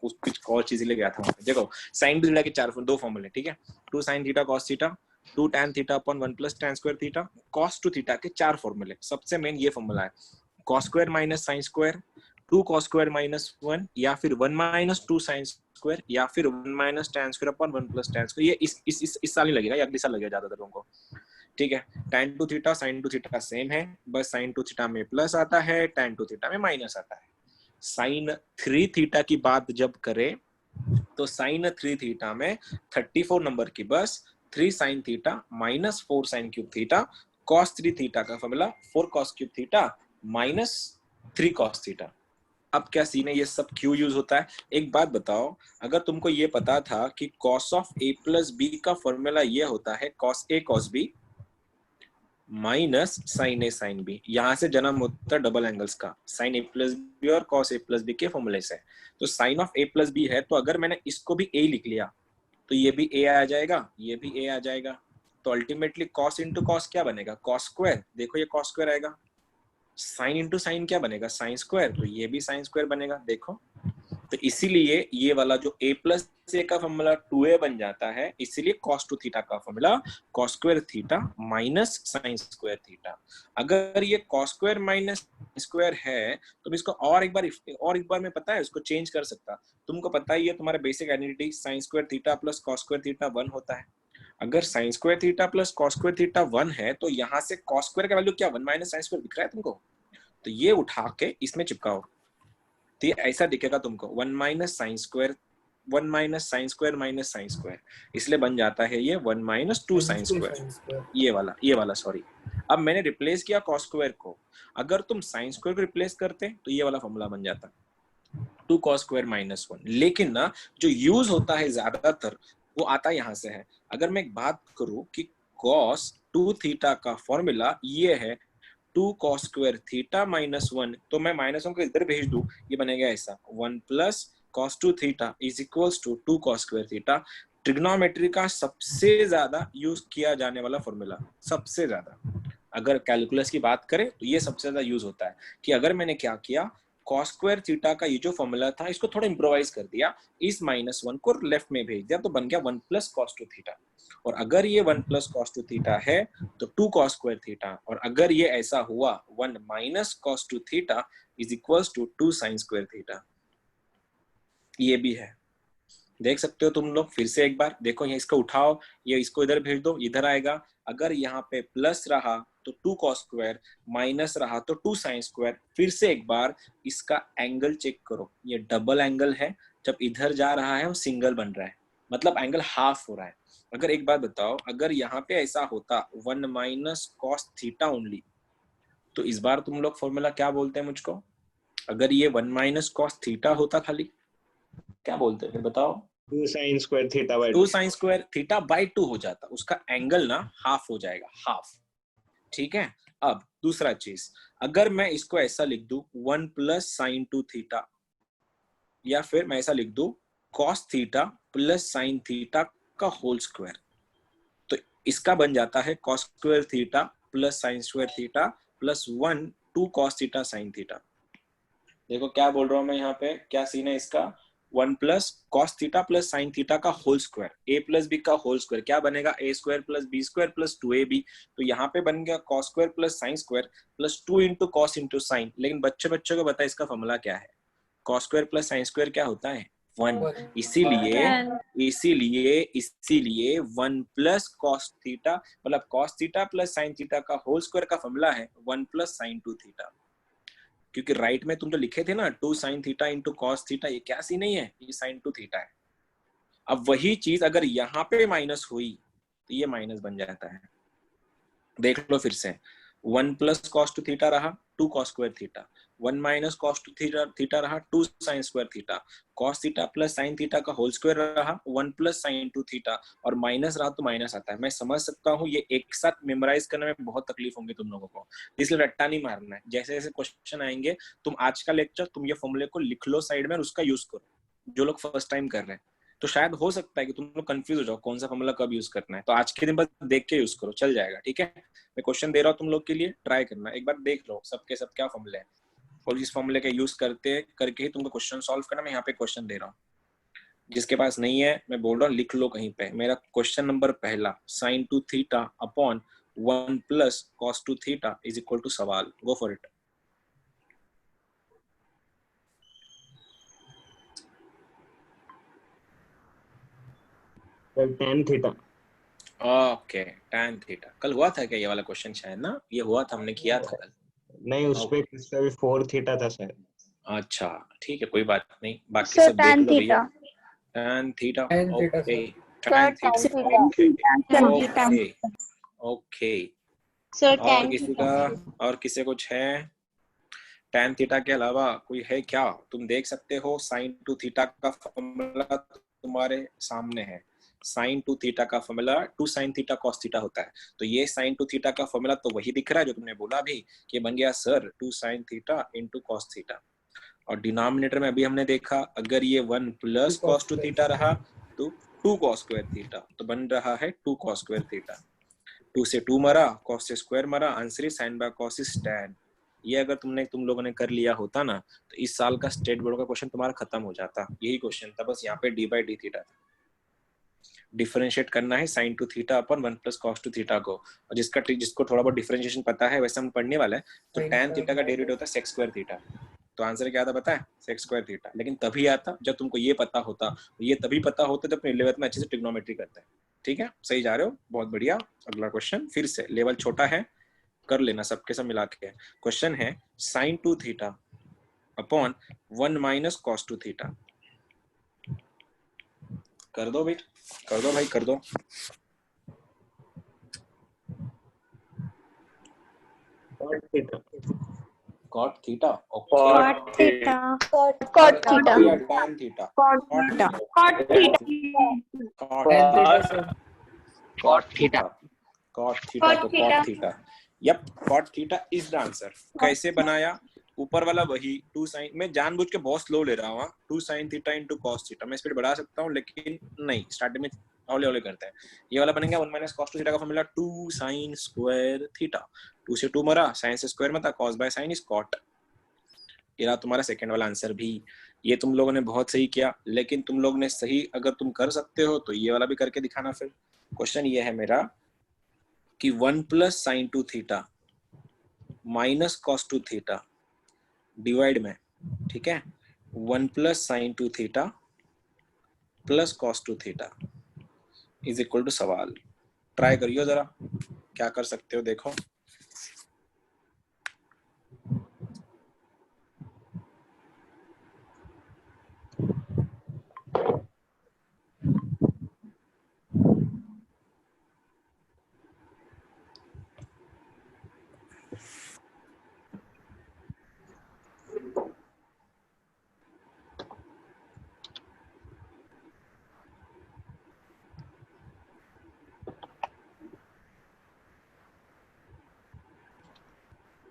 कुछ और चीज ले गया था। देखो साइन थीटा के दो फॉर्मूले, ठीक है, 2 sin theta cos theta, 2 tan theta upon 1 plus tan square theta, cos 2 theta के 4 फॉर्मूले। सबसे मेन ये फॉर्मूला है cos square minus sin square, 2 cos square minus 1, या फिर 1 माइनस 2 sin स्क्वायर, या फिर 1 minus tan square upon 1 plus tan square. ये इस साल ही लगेगा, या अगले साल लगेगा ज्यादातर लोगों को, ठीक है। tan 2 theta sin 2 theta same है, बस sin 2 थीटा में प्लस आता है, tan 2 थीटा में माइनस आता है। sin 3 थीटा की बात जब करें तो sin 3 थीटा में 34 नंबर की बस 3 sin theta minus 4 sin cube theta, cos 3 theta का formula 4 cos cube theta minus 3 cos theta. अब क्या सीन है, ये सब क्यों यूज होता है? एक बात बताओ, अगर तुमको ये पता था कि cos of a plus b का फॉर्मूला ये होता है cos a cos b minus sine a sine b, यहां से जन्म होता है डबल एंगल्स का, साइन ए प्लस बी और कॉस ए प्लस बी के फॉर्मूले से। तो sine of a plus b है, तो अगर मैंने इसको भी ए लिख लिया तो ये भी ए आ जाएगा, ये भी ए आ जाएगा। तो अल्टीमेटली कॉस इंटू कॉस क्या बनेगा, कॉस स्क्वायर। देखो ये कॉस स्क्वायर आएगा, साइन इंटू साइन क्या बनेगा, साइन स्क्वायर, तो ये भी साइन स्क्वायर बनेगा। देखो तो इसीलिए ये वाला जो a प्लस ए का फॉर्मूला 2a बन जाता है, इसीलिए cos 2 थीटा का formula cos square theta minus sine square theta. अगर ये cos स्क्वायर माइनस स्क्वायर है तो इसको और एक बार में पता है उसको चेंज कर सकता। तुमको पता ही है, तुम्हारा basic identity sine square theta plus cos square theta 1 होता है। अगर sine square theta plus cos square theta 1 है तो यहाँ से cos स्क्वायर का वैल्यू क्या 1 माइनस साइन स्क्वायर दिख रहा है तुमको, तो ये उठा के इसमें चिपकाओ तो ये ऐसा दिखेगा तुमको 1 minus sine square, 1 minus sine square minus sine square, इसलिए बन जाता है ये 1 माइनस 2 साइन स्क्वायर, ये वाला सॉरी। अब मैंने रिप्लेस किया cos स्क्वायर को, अगर तुम साइन स्क्वायर को रिप्लेस करते तो ये वाला फॉर्मूला बन जाता 2 cos स्क्वायर माइनस 1। लेकिन ना जो यूज होता है ज्यादातर वो आता यहाँ से है। अगर मैं एक बात करूं कि cos 2 थीटा का फॉर्मूला ये है 2 cos स्क्वायर थीटा माइनस 1, तो मैं माइनस 1 को इधर भेज दूं, ये बनेगा ऐसा 1 plus cos 2 theta is equals to 2 cos square theta. Trigonometry का सबसे ज्यादा यूज किया जाने वाला फॉर्मूला, सबसे ज्यादा अगर कैलकुलस की बात करें तो ये सबसे ज्यादा यूज होता है। कि अगर मैंने क्या किया, cos स्क्वायर थीटा का ये जो फॉर्मूला था इसको थोड़ा इम्प्रोवाइज कर दिया, इस माइनस 1 को लेफ्ट में भेज दिया, तो बन गया 1 प्लस cos 2 थीटा। और अगर ये 1 प्लस cos 2 थीटा है तो 2 cos स्क्वायर थीटा, और अगर ये ऐसा हुआ 1 minus cos 2 theta is equals to 2 sin square theta. ये भी है, देख सकते हो तुम लोग। फिर से एक बार देखो, ये इसको उठाओ, ये इसको इधर भेज दो, इधर आएगा। अगर यहाँ पे प्लस रहा तो 2 cos स्क्वायर, माइनस रहा तो 2 sin स्क्वायर। फिर से एक बार इसका एंगल चेक करो, ये डबल एंगल है, जब इधर जा रहा है वो सिंगल बन रहा है, मतलब एंगल हाफ हो रहा है। अगर एक बात बताओ, अगर यहाँ पे ऐसा होता 1 माइनस cos थीटा ओनली, तो इस बार तुम लोग फॉर्मूला क्या बोलते हैं मुझको? अगर ये 1 माइनस cos थीटा होता खाली, क्या बोलते फिर बताओ? 2 sin square theta by 2 sin square theta by 2 हो जाता, उसका एंगल ना हाफ हो जाएगा, हाफ। ठीक है। अब दूसरा चीज, अगर मैं इसको ऐसा लिख दूं 1 प्लस साइन 2 थीटा, या फिर मैं ऐसा लिख दूं cos theta plus sine theta का होल स्क्वायर, तो इसका बन जाता है cos square theta plus sine square theta plus 1 2 cos theta sine theta. देखो क्या बोल रहा हूं मैं यहाँ पे, क्या सीन है इसका, 1 plus cos theta plus sine theta का whole square, a plus B का होल स्क्वायर क्या बनेगा, a square plus B square plus 2ab। तो यहाँ पे बन गया cos square plus sine square plus 2 into cos into sine. लेकिन बच्चों को पता है इसका फॉर्मूला क्या है, cos square plus sine square क्या होता है 1। इसीलिए 1 प्लस cos थीटा, मतलब cos theta plus sine theta का होल स्क्वायर का फॉर्मूला है 1 प्लस साइन 2 थीटा। क्योंकि राइट में तुम तो लिखे थे ना 2 sin theta into cos theta, ये क्या सी नहीं है, ये sin 2 थीटा है। अब वही चीज अगर यहाँ पे माइनस हुई तो ये माइनस बन जाता है। देख लो फिर से, 1 प्लस cos 2 थीटा रहा 2 cos square theta, 1 minus cos 2 theta रहा 2 sin square theta, cos theta plus sine theta का होल स्क्वायर रहा 1 प्लस sin 2 थीटा, और माइनस रहा तो माइनस आता है। मैं समझ सकता हूँ ये एक साथ मेमोराइज करने में बहुत तकलीफ होंगी तुम लोगों को, इसलिए रट्टा नहीं मारना है। जैसे जैसे क्वेश्चन आएंगे, तुम आज का लेक्चर तुम ये फॉर्मूले को लिख लो साइड में और उसका यूज करो। जो लोग फर्स्ट टाइम कर रहे हैं तो शायद हो सकता है कि तुम लोग कंफ्यूज हो जाओ कौन सा फॉर्मूला कब यूज करना है, तो आज के दिन बस देख के यूज करो, चल जाएगा। ठीक है, मैं क्वेश्चन दे रहा हूँ तुम लोग के लिए, ट्राई करना, एक बार देख लो सबके सब क्या फॉर्मूले हैं। और इस फॉर्मूले का यूज करके ही तुमको क्वेश्चन सॉल्व करना। मैं यहाँ पे क्वेश्चन दे रहा हूँ, जिसके पास नहीं है मैं बोल रहा हूँ लिख लो कहीं पे। मेरा क्वेश्चन नंबर पहला, sin 2 theta upon 1 plus cos 2 theta is equal to सवाल। Go for it. tan theta. Okay, tan theta. कल हुआ था क्या ये वाला क्वेश्चन? शायद ना, ये हुआ था, हमने किया था कल। नहीं, उसपे किसका भी 4 थीटा था शायद। अच्छा ठीक है, कोई बात नहीं, बाकी सर सब देख tan लो भैया। Theta. tan theta, tan theta, okay. Sir tan tan theta, theta. Okay okay. Sir और tan किसी थीटा। का, और किसी कुछ है? tan थीटा के अलावा कोई है क्या? तुम देख सकते हो sin 2 थीटा का फॉर्मूला तुम्हारे सामने है। sin 2 थीटा का formula 2 sin theta cos theta होता है। तो ये sin 2 थीटा का फॉर्मूला तो वही दिख रहा है जो तुमने बोला भी कि बन गया sir 2 sin theta into cos theta. और डिनोमिनेटर में अभी हमने देखा, अगर ये 1 प्लस cos 2 थीटा रहा तो 2 cos स्क्वायर थीटा, तो बन रहा है 2 cos स्क्वायर थीटा। 2 से 2 मरा, cos से स्क्वायर मरा, answer is sin bye cos is tan। ये अगर तुम लोगों ने कर लिया होता ना, तो इस साल का स्टेट बोर्ड का क्वेश्चन तुम्हारा खत्म हो जाता। यही क्वेश्चन था, बस यहाँ पे d बाई डी थीटा था। डिफरेंशिएट करना है sin 2 थीटा अपन 1 प्लस cos 2 थीटा को। और जिसको थोड़ा बहुत डिफरेंशिएशन पता है, वैसे हम पढ़ने वाला है। तो tan थीटा का डेरिवेटिव होता है sec स्क्वायर थीटा। तो आंसर क्या आता पता है? sec square theta. लेकिन तभी आता जब तुमको ये पता होता। ये तभी पता होता जब तुम 11th में अच्छे से ट्रिग्नोमेट्री करते हैं। ठीक है, सही जा रहे हो, बहुत बढ़िया। अगला क्वेश्चन, फिर से लेवल छोटा है, कर लेना सबके सब मिला के। क्वेश्चन है sin 2 theta upon 1 minus cos 2 theta. कर दो भाई, कर दो भाई, कर दो। cot theta. cot theta, okay. cot theta. cot theta. या tan theta? cot theta. cot theta. cot theta, cot theta तो cot theta. Yep, cot theta is the answer. कैसे बनाया? ऊपर वाला वही 2 sin, मैं जानबूझ के बहुत स्लो ले रहा हूँ। 2 sin theta into cos theta. मैं स्पीड बढ़ा सकता हूँ लेकिन नहीं, स्टार्टिंग में हौले हौले करते हैं। ये वाला बनेगा 1 माइनस cos 2 थीटा का फॉर्मूला 2 sin स्क्वायर थीटा। 2 से 2 मरा, sin से स्क्वायर में था, cos बाय sin इज cot। ये रहा तुम्हारा सेकंड वाला आंसर भी। ये तुम लोगों ने बहुत सही किया, लेकिन तुम लोग ने सही अगर तुम कर सकते हो तो ये वाला भी करके दिखाना। फिर क्वेश्चन ये है मेरा कि 1 plus sine 2 theta minus cos 2 theta divide में, ठीक है, 1 plus sine 2 theta plus cos 2 theta is equal to सवाल। ट्राई करियो जरा, क्या कर सकते हो देखो।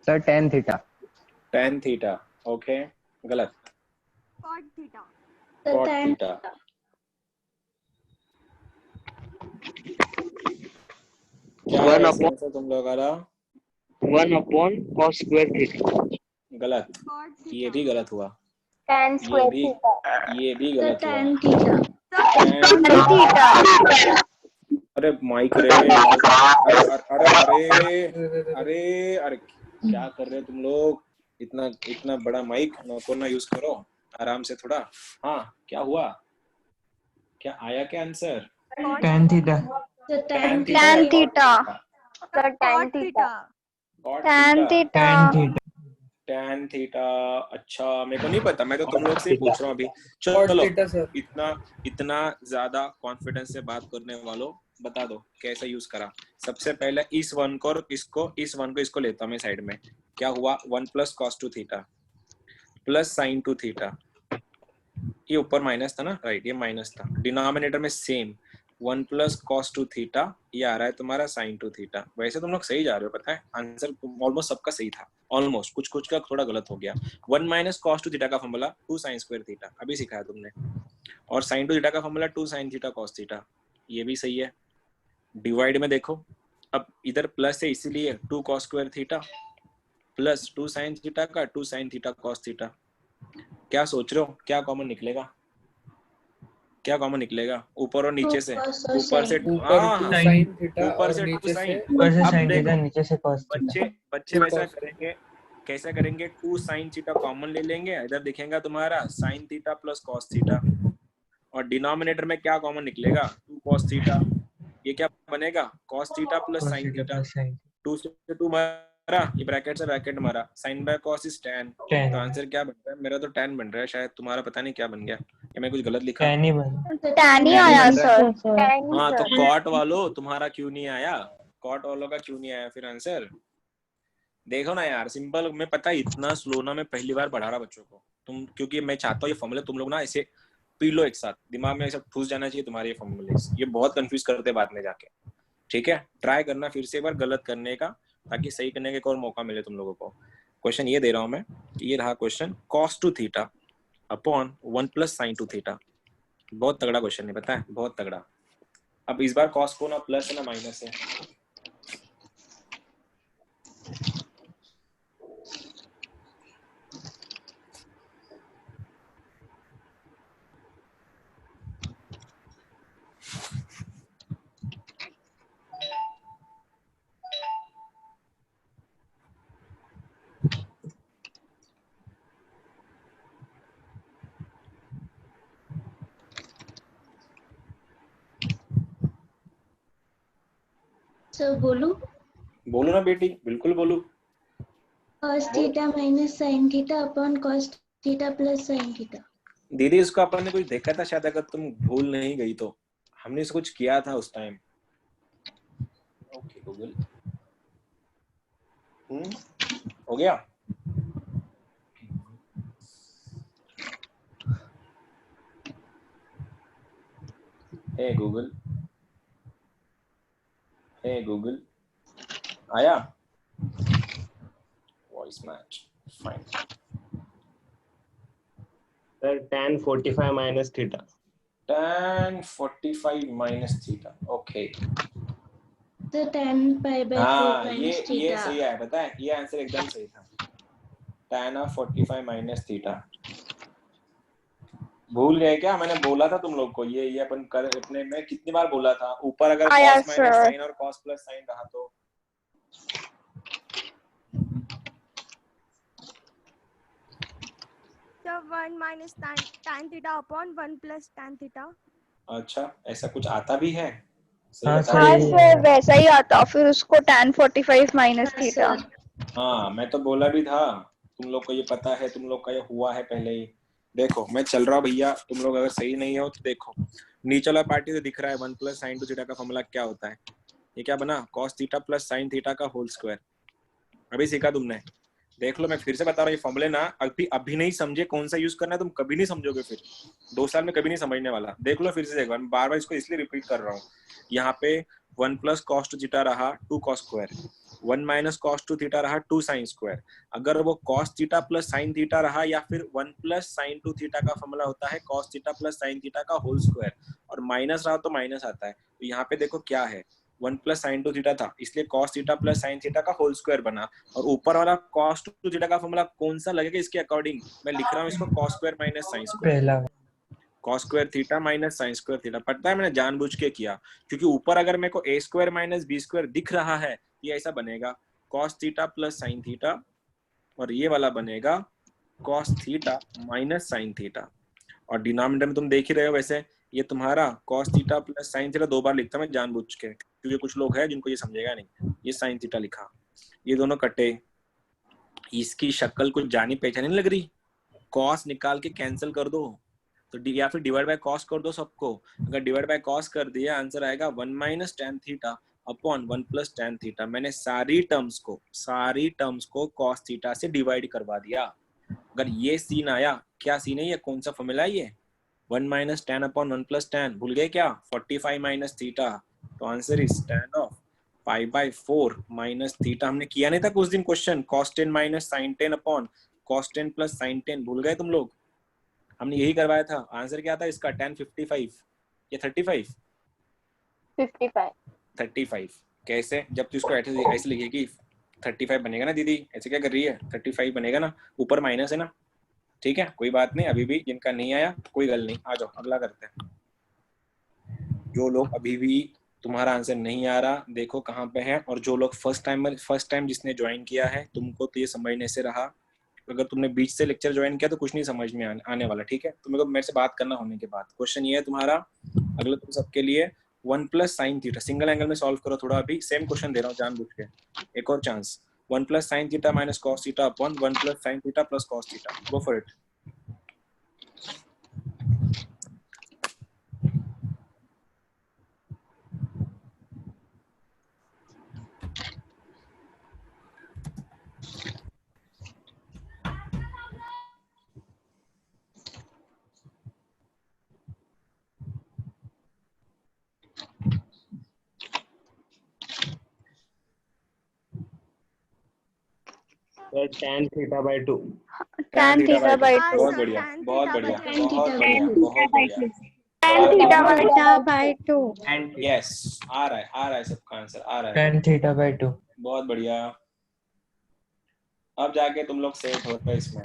Sir tan theta. tan theta, okay, गलत। cot theta. cot थीटा, क्या है आंसर तुम लोगों का? 1 अपॉन cos स्क्वायर थीटा। गलत, ये भी गलत हुआ। tan square theta. ये भी गलत हुआ। tan theta. tan theta. अरे माइक रे, अरे अरे अरे अरे अरे क्या कर रहे हो तुम लोग? इतना इतना बड़ा माइक को ना यूज करो, आराम से थोड़ा। हाँ, क्या हुआ? क्या आया क्या answer? tan theta. tan theta. tan theta. tan theta. tan theta. अच्छा, मेरे को नहीं पता, मैं तो तुम लोग से ही पूछ रहा हूँ अभी। चलो, इतना इतना ज्यादा कॉन्फिडेंस से बात करने वालों, बता दो कैसे यूज करा। सबसे पहले इस वन को इसको लेता हूँ मैं साइड में। क्या हुआ? 1 plus cos 2 theta plus sin 2 theta. ये ऊपर माइनस था ना, राइट, ये माइनस था। डिनोमिनेटर में सेम 1 प्लस cos 2 थीटा, ये आ रहा है तुम्हारा sin 2 थीटा। वैसे तुम लोग सही जा रहे हो, पता है आंसर ऑलमोस्ट सबका सही था। ऑलमोस्ट, कुछ का थोड़ा गलत हो गया। 1 माइनस cos 2 थीटा का फॉर्मूला 2 sin स्क्वायर थीटा, अभी सिखाया तुमने। और sin 2 थीटा का formula 2 sin theta cos theta, ये भी सही है। डिवाइड में देखो, अब इधर प्लस है इसीलिए 2 cos square theta plus 2 sign theta का 2 साइन थीटा कॉस थीटा। क्या सोच रहे हो, क्या कॉमन निकलेगा? क्या कॉमन निकलेगा ऊपर और नीचे से? ऊपर से ऊपर 2 साइन थीटा ऊपर और से 2 नीचे से साइन। ऊपर से अब साइन देखो थीटा, नीचे से cos थीटा। बच्चे बच्चे 2 वैसा cos करेंगे, कैसा करेंगे? 2 साइन थीटा कॉमन ले लेंगे, इधर दिखेगा तुम्हारा sine theta plus cos theta, और डिनोमिनेटर में क्या कॉमन निकलेगा? 2 cos थीटा। ये क्या बनेगा? cos theta plus cos sine theta theta. plus sin 2 से 2 मारा, ये ब्रैकेट से ब्रैकेट मारा, sin bye cos is tan। tan तो आंसर क्या बन रहा है? मेरा तो tan बन रहा है, शायद तुम्हारा पता नहीं क्या बन गया, या मैं कुछ गलत लिखा? tan ही बन tan ही tan आया बन रहा है। सर। हाँ तो कॉट वालों तुम्हारा क्यों नहीं आया? कॉट वालों का क्यों नहीं आया फिर आंसर? देखो ना यार, सिंपल। मैं पता है इतना स्लो ना, मैं पहली बार पढ़ा रहा बच्चों को तुम, क्योंकि मैं चाहता हूँ ये फॉर्मूले तुम लोग ना ऐसे पी लो एक साथ, दिमाग में ऐसा घुस जाना चाहिए तुम्हारे ये फॉर्मूले। ये बहुत कंफ्यूज करते बाद में जाके। ठीक है, ट्राई करना फिर से एक बार गलत करने का, ताकि सही करने का एक और मौका मिले तुम लोगों को। क्वेश्चन ये दे रहा हूँ मैं, ये रहा question, cos 2 theta upon 1 plus sin 2 theta. बहुत तगड़ा क्वेश्चन है, पता है, बहुत तगड़ा। अब इस बार cos को ना प्लस है ना माइनस है। सर बोलू? बोलो ना बेटी, बिल्कुल बोलो। cos theta minus sin theta upon cos theta plus sin theta. दीदी इसको अपन ने कुछ देखा था शायद, अगर तुम भूल नहीं गई तो हमने इसको कुछ किया था उस टाइम। ओके गूगल, हो गया। हे गूगल, हे गूगल, आया? Voice match, fine. Sir tan 45 minus theta. tan 45 minus theta, okay. तो tan पाई बाय 4 हाँ माइनस ये थीटा। सही है, पता है, ये आंसर एकदम सही था। tan of 45 minus theta. भूल गए क्या? मैंने बोला था तुम लोग को, ये अपन कर अपने में कितनी बार बोला था, ऊपर अगर आया cos माइनस सर। साइन और cos प्लस साइन रहा तो So 1 minus tan theta upon 1 plus tan theta. अच्छा, ऐसा कुछ आता भी है? सही हाँ बता सर, रहे हाँ हो? यही सर है। वैसा ही आता, फिर उसको tan 45 माइनस हाँ थीटा। सर। हाँ मैं तो बोला भी था, तुम लोग को ये पता है, तुम लोग का ये हुआ है पहले ही। देखो मैं चल रहा हूँ भैया, तुम लोग अगर सही नहीं हो तो देखो, नीचे वाला पार्टी से दिख रहा है 1 प्लस साइन 2 थीटा का फॉर्मूला क्या होता है? ये क्या बना? cos theta plus sine theta का होल स्क्वायर। अभी सीखा तुमने, देख लो। मैं फिर से बता रहा हूँ, ये फॉर्मूले ना अभी नहीं समझे कौन सा यूज करना है, तुम कभी नहीं समझोगे, फिर 2 साल में कभी नहीं समझने वाला। देख लो फिर से एक बार, बार बार इसको इसलिए रिपीट कर रहा हूँ। यहाँ पे 1 प्लस cos 2 थीटा रहा 2 cos square, 1 minus cos 2 theta रहा 2 साइन स्क्वायर। अगर वो cos theta plus sine theta रहा, या फिर 1 प्लस साइन 2 थीटा का फॉर्मूला होता है cos theta plus sine theta का होल स्क्वायर, और माइनस रहा तो माइनस आता है। तो यहाँ पे देखो क्या है, 1 प्लस साइन 2 थीटा था, इसलिए cos theta plus sine theta का होल स्क्वायर बना। और ऊपर वाला cos 2 थीटा का फॉर्मूला कौन सा लगेगा इसके अकॉर्डिंग? मैं लिख रहा हूँ इसको cos square minus sine square, पहला cos square theta minus sine square theta. पता है मैंने जानबूझ के किया, क्योंकि ऊपर अगर मेरे को a square minus b square दिख रहा है, ये ऐसा बनेगा cos theta plus sine theta, और ये वाला बनेगा cos theta minus sine theta. और डिनोमिनेटर में तुम देख ही रहे हो, वैसे ये तुम्हारा cos theta plus sine theta 2 बार लिखता मैं जानबूझ के, क्योंकि कुछ लोग हैं जिनको ये समझेगा नहीं। ये साइन थीटा लिखा, ये दोनों कटे, इसकी शक्ल कुछ जानी पहचानी नहीं लग रही, cos निकाल के कैंसिल कर दो, तो या फिर डिवाइड बाय cos कर दो सबको। अगर डिवाइड बाय cos कर दिया, आंसर आएगा 1 minus tan theta upon 1 plus tan theta. मैंने सारी टर्म्स को cos थीटा से डिवाइड करवा दिया। अगर ये सीन आया, क्या सीन है ये, कौन सा फॉर्मूला है ये? 1 minus tan upon 1 plus tan, भूल गए क्या? 45 माइनस थीटा। तो answer is tan of pi by 4 minus theta. हमने किया नहीं था कुछ दिन question, cos 10 minus sin 10 upon cos 10 plus sin 10, भूल गए तुम लोग? हमने यही करवाया था। आंसर क्या था इसका? tan 55 या 35? 55। 35 कैसे? जब तू इसको ऐसे लिखेगी 35 बनेगा ना दीदी, ऐसे क्या कर रही है, 35 बनेगा ना, ऊपर माइनस है ना, ठीक है कोई बात नहीं, अभी भी जिनका नहीं आया कोई गल नहीं, आ जाओ अगला करते हैं। जो लोग अभी भी तुम्हारा आंसर नहीं आ रहा देखो कहाँ पे है, और जो लोग फर्स्ट टाइम जिसने ज्वाइन किया है तुमको तो ये समझने से रहा, अगर तुमने बीच से लेक्चर ज्वाइन किया तो कुछ नहीं समझ में आने वाला, ठीक है। तुम्हें को मेरे से बात करना होने के बाद क्वेश्चन ये है तुम्हारा अगला तुम सबके लिए 1 plus sine theta, single angle में सॉल्व करो थोड़ा, अभी सेम क्वेश्चन दे रहा हूँ जानबूझ के, एक और chance. 1 plus sine theta minus cos theta upon 1 plus sine theta plus cos theta, go for it. Sir tan theta by 2। tan theta by 2 बहुत बढ़िया बहुत बढ़िया tan theta बहुत by बढ़िया बहुत बढ़िया, tan theta by 2 theta by 2 yes आ रहा है सबका आंसर आ रहा है, tan theta by 2। बहुत बढ़िया। अब जाके तुम लोग सेट हो रहे इसमें।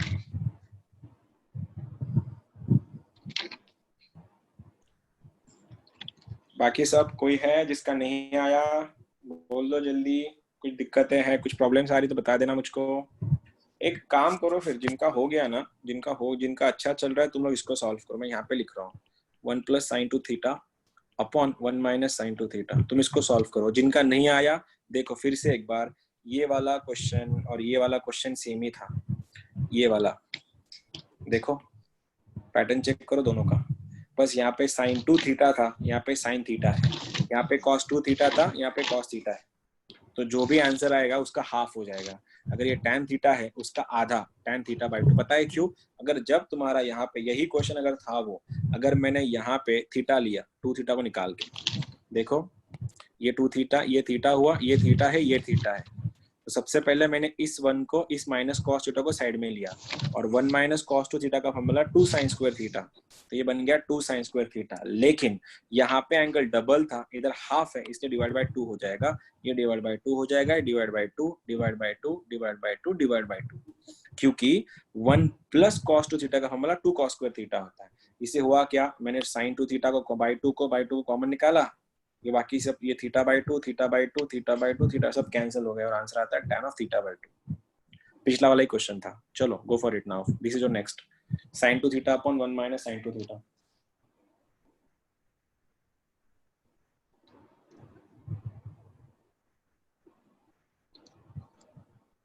बाकी सब कोई है जिसका नहीं आया बोल दो जल्दी, कुछ दिक्कतें हैं कुछ प्रॉब्लम्स आ रही तो बता देना मुझको। एक काम करो फिर, जिनका हो गया ना, जिनका अच्छा चल रहा है तुम लोग इसको सॉल्व करो, मैं यहाँ पे लिख रहा हूँ 1 plus sign to theta upon 1 minus sign to theta, तुम इसको सॉल्व करो। जिनका नहीं आया देखो फिर से एक बार, ये वाला क्वेश्चन और ये वाला क्वेश्चन सेम ही था, ये वाला देखो पैटर्न चेक करो दोनों का, बस यहाँ पे साइन 2 थीटा था, यहाँ पे साइन थीटा है, यहाँ पे कॉस 2 थीटा था, यहाँ पे कॉस थीटा है, तो जो भी आंसर आएगा उसका हाफ हो जाएगा। अगर ये tan थीटा है उसका आधा tan थीटा बाई 2, पता है क्यों? अगर जब तुम्हारा यहाँ पे यही क्वेश्चन अगर था वो, अगर मैंने यहाँ पे थीटा लिया 2 थीटा को निकाल के, देखो ये 2 थीटा, ये थीटा हुआ, ये थीटा है, ये थीटा है, तो सबसे पहले मैंने इस 1 को, इस माइनस कॉस थीटा को साइड में लिया, और 1 माइनस कॉस 2 थीटा का फॉर्मूला 2 साइन स्क्वायर थीटा, तो ये बन गया 2 साइन स्क्वायर थीटा। लेकिन यहाँ पे एंगल डबल था, इधर हाफ है, इसलिए डिवाइड बाय 2 हो जाएगा, ये डिवाइड बाय 2 हो जाएगा, divide by 2 divide by 2 divide by 2 divide by 2, क्योंकि 1 प्लस कॉस 2 थीटा का फॉर्मूला 2 कॉस स्क्वायर थीटा होता है। इसे हुआ क्या, मैंने साइन 2 थीटा को बाय 2 को कॉमन निकाला, ये बाकी सब ये theta by 2 theta by 2 theta by 2 theta सब कैंसिल हो गए, और आंसर आता है tan ऑफ थीटा बाय 2। पिछला वाला ही क्वेश्चन था, चलो go for it now, this is your next, sin 2 theta upon 1 minus sin 2 theta.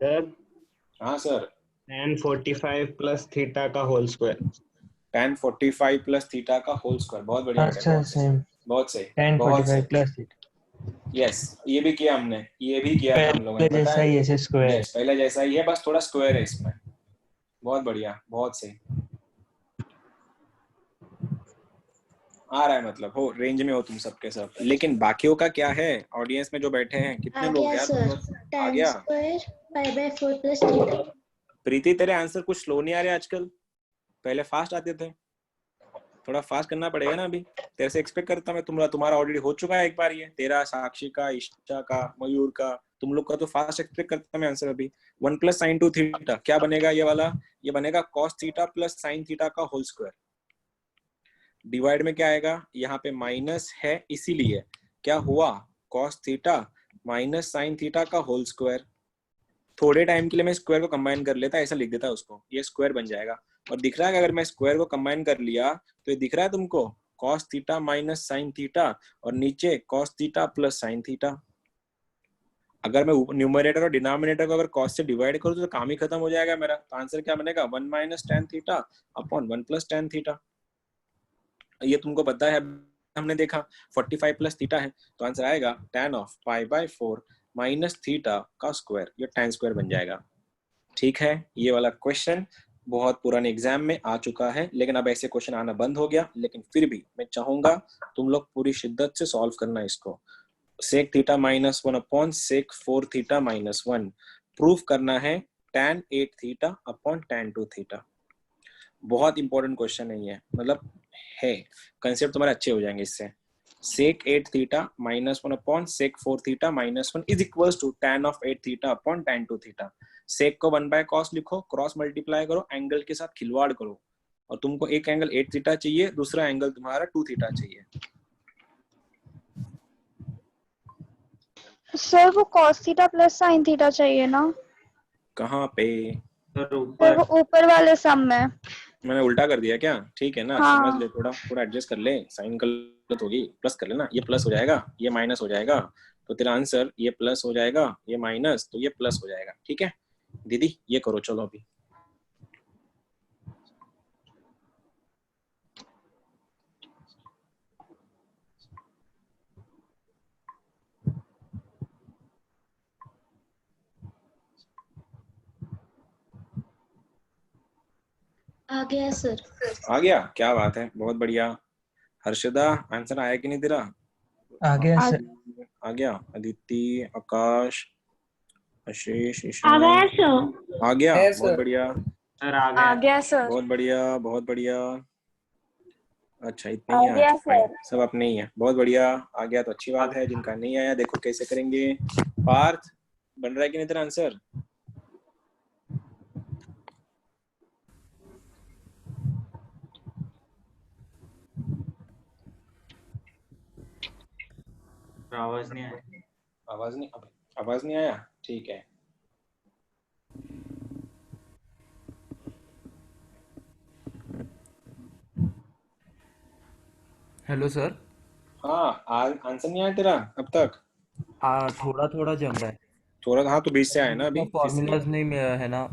Sir हाँ सर, tan 45 प्लस थीटा का whole square. tan 45 plus theta का होल स्क्वायर, बहुत बढ़िया, अच्छा सेम बहुत सही, tan बहुत 45 सही, प्लस थीटा, यस ये भी किया हमने, ये भी किया था हम लोगों ने, पहले पता जैसा है, ही ऐसे स्क्वायर। यस पहले जैसा ही है, बस थोड़ा स्क्वायर है इसमें, बहुत बढ़िया बहुत सही, आ रहा है मतलब हो रेंज में हो तुम सबके सब। लेकिन बाकियों का क्या है, ऑडियंस में जो बैठे हैं कितने आ लोग गया यार तुम सर, लोग, आ tan गया? Square pi by 4 plus theta. Preeti तेरे आंसर कुछ स्लो नहीं आ रहे आजकल, पहले फास्ट आते थे, थोड़ा फास्ट करना पड़ेगा ना अभी, तेरे से एक्सपेक्ट करता मैं, तुम्हारा ऑलरेडी हो चुका है एक बार, ये तेरा, साक्षी का, ईशा का, मयूर का, तुम लोग का तो फास्ट एक्सपेक्ट करता मैं आंसर अभी। 1 प्लस साइन 2 थीटा क्या बनेगा, ये वाला, ये बनेगा cos theta plus sine theta का होल स्क्वायर, डिवाइड में क्या आएगा, यहाँ पे माइनस है इसीलिए क्या हुआ, cos theta minus sign theta का होल स्क्वायर। थोड़े टाइम के लिए मैं स्क्वायर को कंबाइन कर लेता, ऐसा लिख देता उसको, ये स्क्वायर बन जाएगा, और दिख रहा है कि अगर मैं स्क्वायर को कंबाइन कर लिया तो ये दिख रहा है तुमको, cos theta minus sine theta, और नीचे cos theta plus sine theta. अगर मैं न्यूमरेटर और डिनोमिनेटर को अगर कॉस से डिवाइड करूँ तो काम ही खत्म हो जाएगा मेरा, तो आंसर क्या बनेगा, 1 minus tan theta upon 1 plus tan theta. ये तुमको पता है, हमने देखा 45 प्लस थीटा है, तो आंसर आएगा tan of pi by 4 minus theta का स्क्वायर, ये tan स्क्वायर बन जाएगा। ठीक है, ये वाला क्वेश्चन बहुत पुराने एग्जाम में आ चुका है, लेकिन अब ऐसे क्वेश्चन आना बंद हो गया, लेकिन फिर भी मैं चाहूंगा तुम लोग पूरी शिद्दत से सॉल्व करना इसको। Sec theta minus 1 upon sec 4 theta minus 1, proof करना है tan 8 theta upon tan 2 theta. बहुत इंपॉर्टेंट क्वेश्चन है ये, मतलब है, कंसेप्ट तुम्हारे अच्छे हो जाएंगे इससे। sec 8 theta minus 1 upon sec 4 theta minus 1 is equals to tan of 8 theta upon tan 2 theta. sec को 1 by cos लिखो, क्रॉस मल्टीप्लाई करो, एंगल के साथ खिलवाड़ करो, और तुमको एक एंगल 8 थीटा चाहिए, दूसरा एंगल तुम्हारा 2 थीटा चाहिए. सर वो cos theta plus sin theta चाहिए ना? कहाँ पे? सर सर ऊपर वो ऊपर वाले सम में. मैंने उल्टा कर दिया क्या? ठीक है ना, हाँ. समझ ले, थोड़ा एडजस्ट कर ले. साइन गलत होगी, प्लस कर लेना. ये प्लस हो जाएगा, ये माइनस हो जाएगा, तो तेरा आंसर ये प्लस हो जाएगा, ये माइनस, तो ये प्लस हो जाएगा. ठीक है दीदी, ये करो चलो अभी. आ गया सर. आ गया, क्या बात है, बहुत बढ़िया. हर्षदा, आंसर आया कि नहीं तेरा? आ गया सर. आ गया. अदिति, आकाश, आशीष, आ ईशान, गया सर. आ गया. Yes, बहुत sir. बढ़िया, सर आ आ गया. गया सर. बहुत बढ़िया, बहुत बढ़िया. अच्छा इतना ही आ आया, गया तो fine. सब अपने ही है. बहुत बढ़िया, आ गया तो अच्छी बात है. जिनका नहीं आया देखो कैसे करेंगे. पार्थ, बन रहा है कि नहीं तेरा आंसर? आवाज नहीं आया. आवाज नहीं आया. ठीक है. Hello sir. हाँ, आंसर नहीं आया तेरा अब तक? थोड़ा थोड़ा जम रहा है. थोड़ा, हाँ तो 20 से आया ना अभी. फॉर्मूलाज नहीं है ना,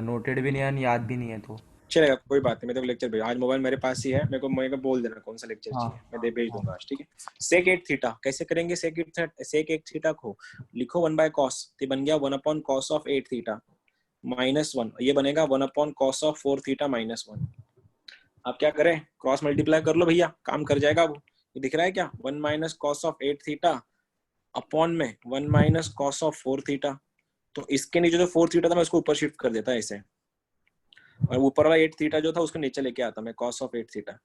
नोटेड भी नहीं है, याद भी नहीं है, तो चलेगा, कोई बात नहीं. मैं तो लेक्चर भेज, आज मोबाइल मेरे पास ही है, मेरे को बोल देना कौन सा लेक्चर हाँ, चाहिए, मैं भेज दूंगा आज. ठीक है. sec 8 थीटा कैसे करेंगे? sec 8 थीटा को लिखो 1 by cos, तो बन गया 1 upon cos of 8 theta minus 1. ये बनेगा 1 upon cos of 4 theta minus 1. आप क्या करें, क्रॉस मल्टीप्लाई कर लो भैया, काम कर जाएगा. वो ये दिख रहा है क्या? 1 minus cos of 8 theta upon में 1 minus cos of 4 थीटा. तो इसके नीचे जो 4 थीटा था मैं उसको ऊपर शिफ्ट कर देता है ऐसे, और ऊपर वाला 8 थीटा जो था उसको नीचे लेके आता मैं, cos of 8 थीटा.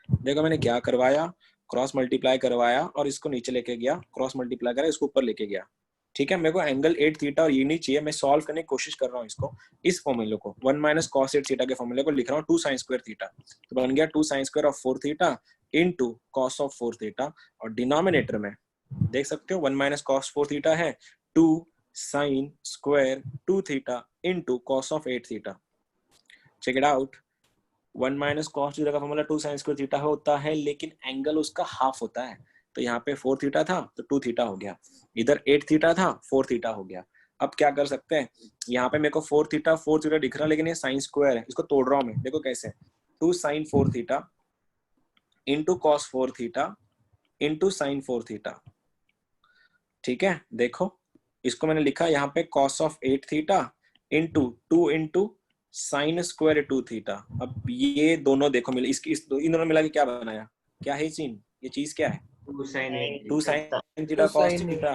देखो मैंने क्या करवाया, क्रॉस मल्टीप्लाई करवाया और इसको नीचे लेके गया, क्रॉस मल्टीप्लाई करा इसको ऊपर लेके गया. ठीक है, मेरे को एंगल 8 थीटा और ये नहीं चाहिए. मैं सॉल्व करने की कोशिश कर रहा हूँ इसको, इस फॉर्मूले को 1 minus cos 8 थीटा के फॉर्मूले को लिख रहा हूँ 2 sin square थीटा. तो बन गया 2 sin square of 4 theta into cos of 4 theta, और डिनोमिनेटर में देख सकते हो 1 minus cos 4 थीटा है 2 sin square 2 theta into cos of 8 theta. Check it out. 1 minus cos theta का फॉर्मूला 2 sin square थीटा होता है, लेकिन एंगल उसका हाफ होता है. तो यहाँ पे 4 थीटा था तो 2 थीटा हो गया, इधर 8 थीटा था 4 थीटा हो गया. अब क्या कर सकते हैं, यहाँ पे मेरे को 4 थीटा दिख रहा, लेकिन ये साइन स्क्वायर है, इसको तोड़ रहा हूँ मैं. देखो कैसे, 2 sin 4 theta into cos 4 theta into sin 4 theta. ठीक है, देखो इसको मैंने लिखा यहाँ पे cos of 8 theta into 2 into sine square 2 theta. अब ये दोनों देखो मिले, इन दोनों मिला के क्या बनाया, क्या है सीन, ये चीज क्या है? 2 sin 8 2 sin theta cos theta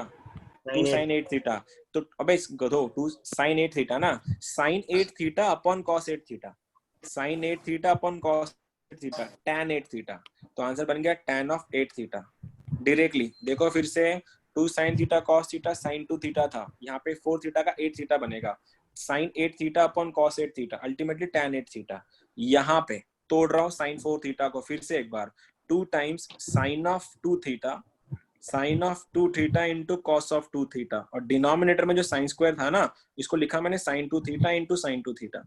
2 sin 8 theta. तो अबे इस गधो 2 sin 8 थीटा ना, sin 8 theta upon cos 8 theta, sin 8 theta upon cos 8 theta, tan 8 theta. तो आंसर बन गया tan of 8 थीटा. डायरेक्टली देखो फिर से, 2 sin theta cos theta sin 2 theta था, यहाँ पे 4 थीटा का 8 थीटा बनेगा, sin 8 theta upon cos 8 theta, ultimately tan 8 theta. यहाँ पे तोड़ रहा हूँ sin 4 थीटा को फिर से एक बार, 2 times sin of 2 theta sin of 2 theta into cos of 2 theta, और डिनोमिनेटर में जो sin स्क्वायर था ना, इसको लिखा मैंने sin 2 theta into sin 2 theta.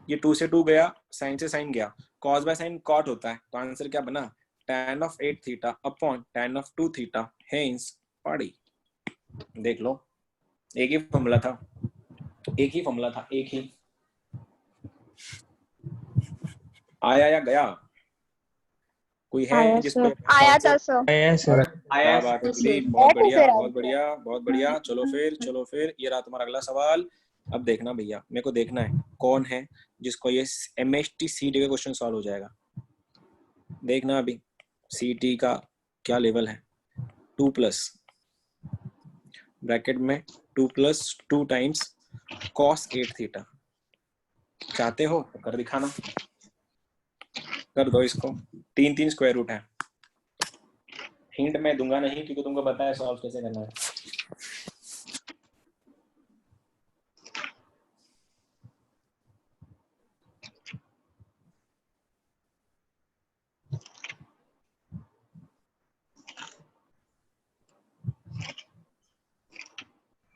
ये 2 से 2 गया, sin से sin गया, cos by sin cot होता है. तो आंसर क्या बना, tan of 8 theta upon tan of 2 theta. Hence पढ़ी. देख लो, एक ही फॉर्मूला था, एक ही फॉर्मूला था, एक ही. आया या गया? कोई है जिसको आया था सर. आया सर. क्या बात है दिलीप, बहुत बढ़िया, बहुत बढ़िया, बहुत बढ़िया. चलो फिर ये रहा तुम्हारा अगला सवाल. अब देखना भैया, मेरे को देखना है कौन है जिसको ये MST CT का क्वेश्चन सॉल्व हो जाएगा. देखना अभी CT का क्या लेवल है. 2 प्लस ब्रैकेट में 2 प्लस 2 टाइम्स cos 8 थीटा. चाहते हो तो कर दिखाना, कर दो इसको. 3 स्क्वायर रूट है. हिंट मैं दूंगा नहीं क्योंकि तुमको पता है सॉल्व कैसे करना है।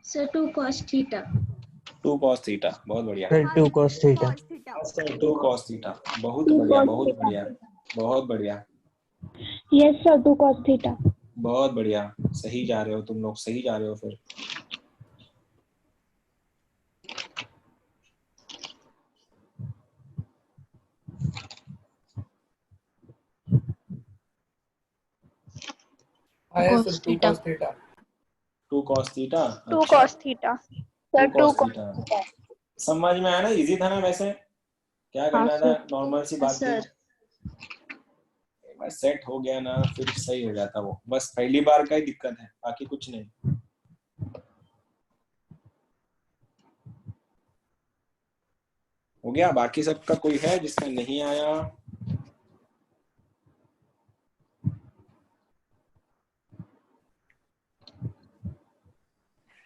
Sir 2 cos theta. 2 cos theta, बहुत बढ़िया। Sir, 2 cos theta. cos theta 2 cos theta, बहुत 2 बढ़िया, cos बहुत theta. बढ़िया, बहुत बढ़िया, Yes sir, 2 cos theta. बहुत बढ़िया। सही जा रहे हो तुम लोग, सही जा रहे हो फिर। आया sir 2 cos theta. 2 cos theta, 2 अच्छा cos theta. 2 Sir, 2 cos cos theta theta. समझ में आया ना? इजी था ना? वैसे क्या करना था, नॉर्मल सी बात थी। सर बस सेट हो गया ना फिर सही हो जाता वो, बस पहली बार का ही दिक्कत है, बाकी कुछ नहीं। हो गया? बाकी सबका कोई है जिसका नहीं आया?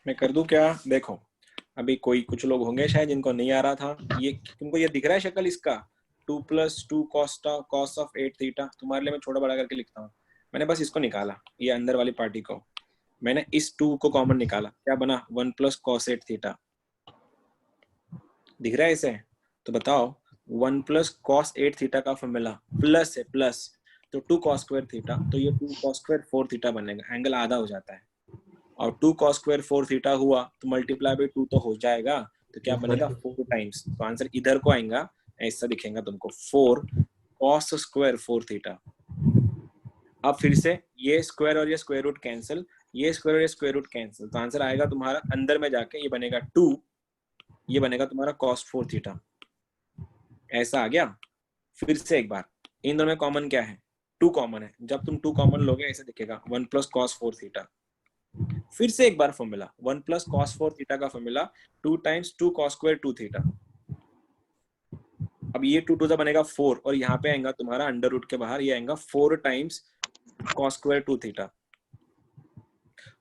मैं कर दूं क्या? देखो अभी कोई कुछ लोग होंगे शायद जिनको नहीं आ रहा था। ये तुमको ये दिख रहा है शक्ल इसका? 2 + 2 cos ऑफ 8 थीटा। तुम्हारे लिए मैं छोटा बड़ा करके लिखता हूँ। मैंने बस इसको निकाला, ये अंदर वाली पार्टी को मैंने इस 2 को कॉमन निकाला, क्या बना? 1 + cos 8 थीटा। दिख रहा है इसे? तो बताओ 1 + cos 8 थीटा का फॉर्मूला प्लस है, प्लस तो 2 cos स्क्वायर थीटा, तो ये 2 cos स्क्वायर 4 थीटा बनेगा, एंगल आधा हो जाता है। और 2 cos स्क्वायर 4 थीटा हुआ तो मल्टीप्लाई बाय 2 तो हो जाएगा, तो क्या बनेगा? 4 टाइम्स। तो आंसर इधर को आएगा, ऐसा दिखेगा तुमको, 4 cos स्क्वायर 4 थीटा। अब फिर से ये स्क्वायर और ये स्क्वायर रूट कैंसिल, ये स्क्वायर और ये स्क्वायर रूट कैंसिल, तो आंसर आएगा तुम्हारा अंदर में जाके ये बनेगा 2, ये बनेगा तुम्हारा cos 4 थीटा। ऐसा आ गया। फिर से एक बार, इन दोनों में कॉमन क्या है? 2 कॉमन है। जब तुम 2 कॉमन लोगे ऐसे दिखेगा, 1 + cos 4 थीटा। फिर से एक बार फॉर्मूला, 1 + cos 4 थीटा का formula 2 times 2 cos square 2 theta. अब ये 2 टू द बनेगा 4 और यहाँ पे आएगा तुम्हारा अंडर रूट के बाहर, ये आएगा 4 टाइम्स cos स्क्वायर 2 थीटा।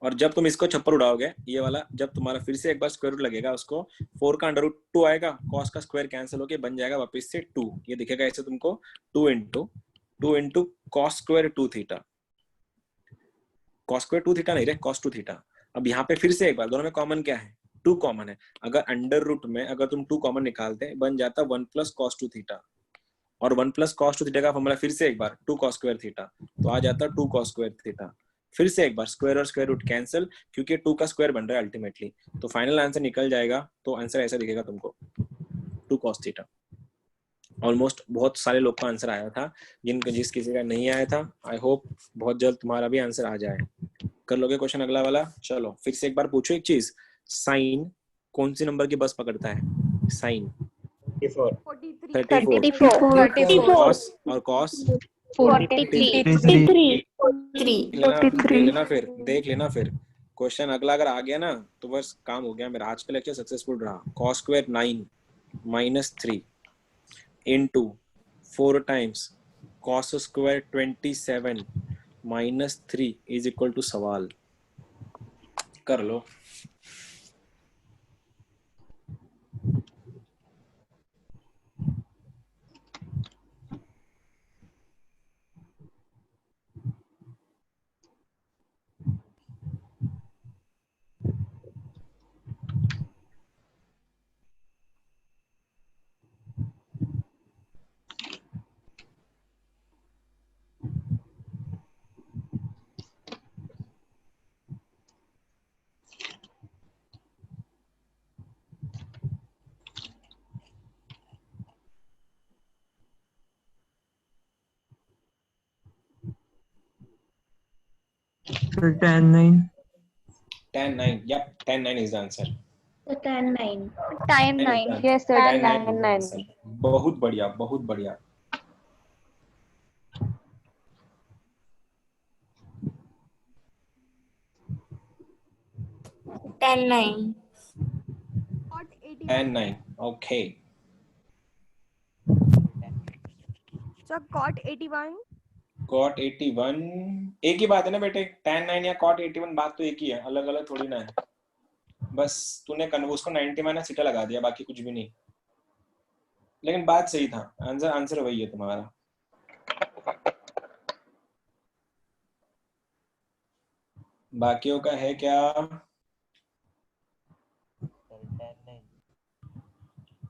और जब तुम इसको छप्पर उड़ाओगे ये वाला, जब तुम्हारा फिर से एक बार स्क्वायर रूट लगेगा, उसको 4 का अंडर रूट 2 आएगा, cos का स्क्वायर कैंसिल होके बन जाएगा वापस से 2। ये दिखेगा ऐसे तुमको, 2 × cos square 2 theta. cos square 2 theta नहीं रे, cos 2 थीटा। अब यहाँ पे फिर से एक बार, दोनों में कॉमन क्या है? 2 कॉमन है। अगर अंडर रूट में अगर तुम 2 कॉमन निकालते बन जाता 1 + cos 2 थीटा। और 1 + cos 2 थीटा का फॉर्मूला फिर से एक बार 2 cos स्क्वायर थीटा, तो आ जाता 2 cos स्क्वायर थीटा। फिर से एक बार स्क्वायर और स्क्वायर रूट कैंसिल, क्योंकि 2 का स्क्वायर बन रहा है अल्टीमेटली, तो फाइनल आंसर निकल जाएगा। तो आंसर ऐसा दिखेगा तुमको, 2 cos थीटा। ऑलमोस्ट बहुत सारे लोग का आंसर आया था, जिस किसी का नहीं आया था, आई होप बहुत जल्द तुम्हारा भी आंसर आ जाए। कर लोगे क्वेश्चन अगला वाला? चलो फिर से एक बार पूछो एक चीज, साइन कौन सी नंबर की बस पकड़ता है? साइन 43 34 और cos 43. देख लेना फिर क्वेश्चन अगला अगर आ गया ना तो बस काम हो गया मेरा। आज का लेक्चर सक्सेसफुल रहा। cos square 9 - 3 into 4 times cos square 27 - 3 is equal to सवाल। कर लो। Sir, tan 9. tan 9, yep, tan 9 is the answer. tan 9. Tan 9. Yes sir, tan 9 tan is the 9. answer. बहुत बढ़िया, बहुत बढ़िया। tan 9. tan 9, okay. So cot 81 cot 81 एक ही बात है ना बेटे, tan 9 या cot 81 बात तो एक ही है, अलग अलग थोड़ी ना है। बस तूने उसको 90 माइनस थीटा लगा दिया, बाकी कुछ भी नहीं। लेकिन बात सही था, आंसर वही है तुम्हारा। बाकियों का है क्या?